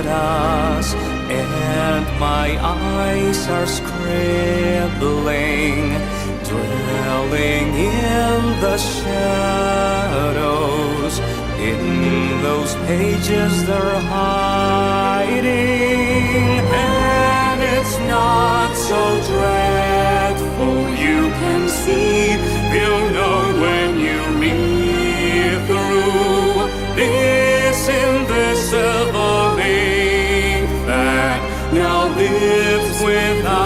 at us, and my eyes are scribbling, dwelling in the shadows. In those pages they're hiding, and it's not so dreadful. You can see, you'll know when you read through this invisible ink that now lives without